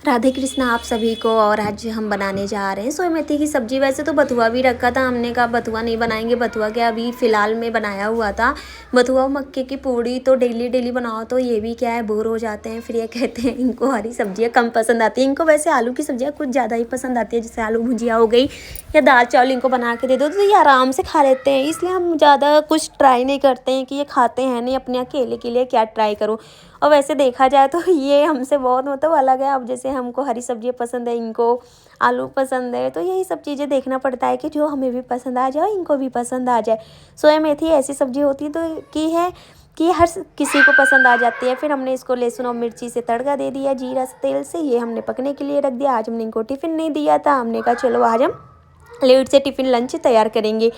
राधे कृष्णा आप सभी को। और आज हम बनाने जा रहे हैं सोया मेथी की सब्जी। वैसे तो बथुआ भी रखा था, हमने कहा बथुआ नहीं बनाएंगे, बथुआ क्या अभी फ़िलहाल में बनाया हुआ था। बथुआ मक्के की पूड़ी तो डेली डेली बनाओ तो ये भी क्या है, बोर हो जाते हैं। फिर ये कहते हैं इनको हरी सब्जियाँ कम पसंद आती हैं। इनको वैसे आलू की सब्जियाँ कुछ ज़्यादा ही पसंद आती है, जैसे आलू भुजिया हो गई या दाल चावल इनको बना के दे दो तो ये आराम से खा लेते हैं। इसलिए हम ज़्यादा कुछ ट्राई नहीं करते हैं कि ये खाते हैं नहीं, अपने अकेले के लिए क्या ट्राई करो। और वैसे देखा जाए तो ये हमसे बहुत मतलब अलग है। अब जैसे हमको हरी सब्जियाँ पसंद है, इनको आलू पसंद है, तो यही सब चीज़ें देखना पड़ता है कि जो हमें भी पसंद आ जाए इनको भी पसंद आ जाए। सोया मेथी ऐसी सब्जी होती है तो कि हर किसी को पसंद आ जाती है। फिर हमने इसको लहसुन और मिर्ची से तड़का दे दिया, जीरा से तेल से, ये हमने पकने के लिए रख दिया। आज हमने इनको टिफ़िन नहीं दिया था, हमने कहा चलो आज हम लेट से टिफ़िन लंच तैयार करेंगे।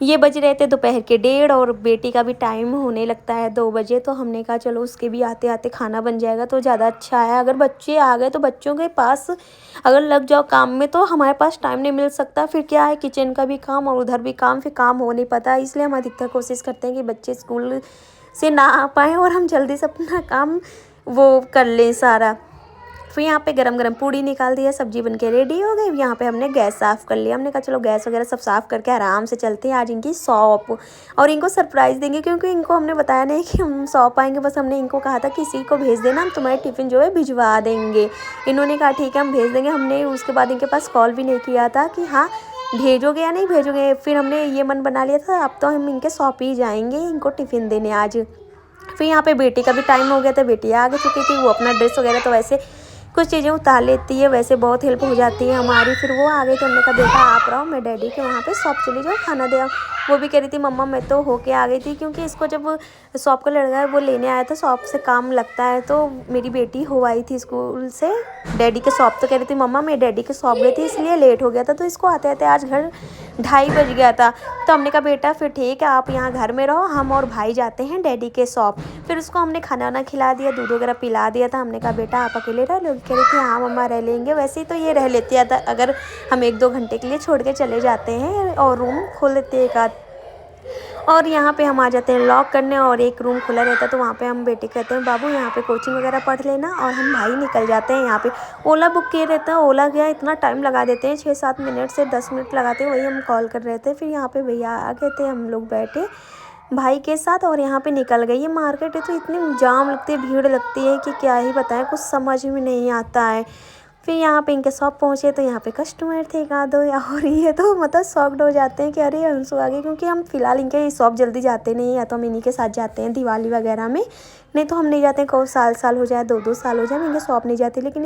ये बज रहे थे दोपहर के 1:30 और बेटी का भी टाइम होने लगता है 2 बजे, तो हमने कहा चलो उसके भी आते आते खाना बन जाएगा तो ज़्यादा अच्छा है। अगर बच्चे आ गए तो बच्चों के पास अगर लग जाओ काम में तो हमारे पास टाइम नहीं मिल सकता। फिर क्या है, किचन का भी काम और उधर भी काम, फिर काम हो नहीं पाता। इसलिए हम अधिकतर कोशिश करते हैं कि बच्चे स्कूल से ना आ पाएँ और हम जल्दी से अपना काम वो कर लें सारा। फिर यहाँ पे गरम गरम पूड़ी निकाल दिया, सब्जी बनके रेडी हो गई। यहाँ पे हमने गैस साफ़ कर लिया। हमने कहा चलो गैस वगैरह सब साफ़ करके आराम से चलते हैं आज इनकी शॉप और इनको सरप्राइज़ देंगे, क्योंकि इनको हमने बताया नहीं कि हम शॉप आएंगे। बस हमने इनको कहा था किसी को भेज देना, हम तुम्हारे टिफ़िन जो है भिजवा देंगे। इन्होंने कहा ठीक है हम भेज देंगे। हमने उसके बाद इनके पास कॉल भी नहीं किया था कि हाँ भेजोगे या नहीं भेजोगे। फिर हमने ये मन बना लिया था अब तो हम इनके शॉप ही जाएंगे इनको टिफ़िन देने आज। फिर यहाँ पे बेटी का भी टाइम हो गया था, बेटी आ चुकी थी। वो अपना ड्रेस वगैरह तो वैसे कुछ चीज़ें उतार लेती है, वैसे बहुत हेल्प हो जाती है हमारी। फिर वो आ गई तो हमने कहा बेटा आप रहो, मैं डैडी के वहाँ पे शॉप चली जाओ, खाना दे आओ। वो भी कह रही थी मम्मा मैं तो होके आ गई थी, क्योंकि इसको जब शॉप का लड़का है वो लेने आया था, शॉप से काम लगता है। तो मेरी बेटी हो आई थी स्कूल से डैडी के शॉप, तो कह रही थी मम्मा मैं डैडी के शॉप गई थी इसलिए लेट हो गया था। तो इसको आते आते आज घर 2:30 बज गया था। तो हमने कहा बेटा फिर ठीक है आप यहाँ घर में रहो, हम और भाई जाते हैं डैडी के शॉप। फिर उसको हमने खाना वाना खिला दिया, दूध वगैरह पिला दिया था। हमने कहा बेटा आप अकेले रह लो, कह रही थी हाँ मम्मा रह लेंगे। वैसे ही तो ये रह लेती है अगर हम 1-2 घंटे के लिए छोड़ के चले जाते हैं और रूम खोल लेते हैं एक आध। और यहाँ पे हम आ जाते हैं लॉक करने और एक रूम खुला रहता है, तो वहाँ पे हम बेटे कहते हैं बाबू यहाँ पे कोचिंग वगैरह पढ़ लेना, और हम भाई निकल जाते हैं। यहाँ पे ओला बुक किए रहते हैं, ओला गया इतना टाइम लगा देते हैं, 6-7 मिनट से 10 मिनट लगाते हैं, वही हम कॉल कर रहे थे। फिर यहाँ पे भैया आ गए थे, हम लोग बैठे भाई के साथ और यहाँ पे निकल गई। ये मार्केट है तो इतनी जाम लगती है, भीड़ लगती है कि क्या ही बताएं, कुछ समझ में नहीं आता है। फिर यहाँ पे इनके शॉप पहुँचे तो यहाँ पे कस्टमर थे एक आधो, और ये तो मतलब शॉक्ड हो जाते हैं कि अरे अंशु आ गए, क्योंकि हम फ़िलहाल इनके शॉप जल्दी जाते नहीं, या तो हम इन्हीं के साथ जाते हैं दिवाली वगैरह में, नहीं तो हम नहीं जाते हैं। को साल हो जाए 2-2 साल हो जाए हम इनके शॉप नहीं जाते। लेकिन